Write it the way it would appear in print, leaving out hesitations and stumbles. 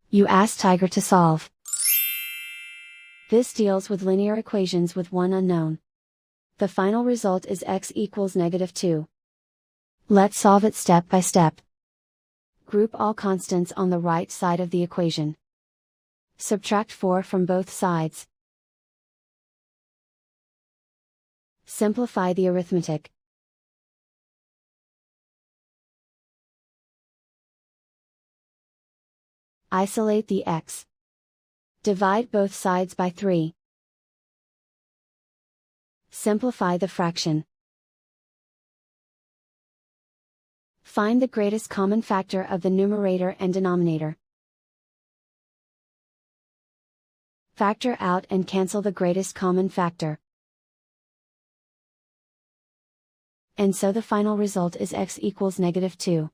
You ask Tiger to solve. This deals with linear equations with one unknown. The final result is x equals -2. Let's solve it step by step. Group all constants on the right side of the equation. Subtract 4 from both sides. Simplify the arithmetic. Isolate the x. Divide both sides by 3. Simplify the fraction. Find the greatest common factor of the numerator and denominator. Factor out and cancel the greatest common factor. And so the final result is x equals -2.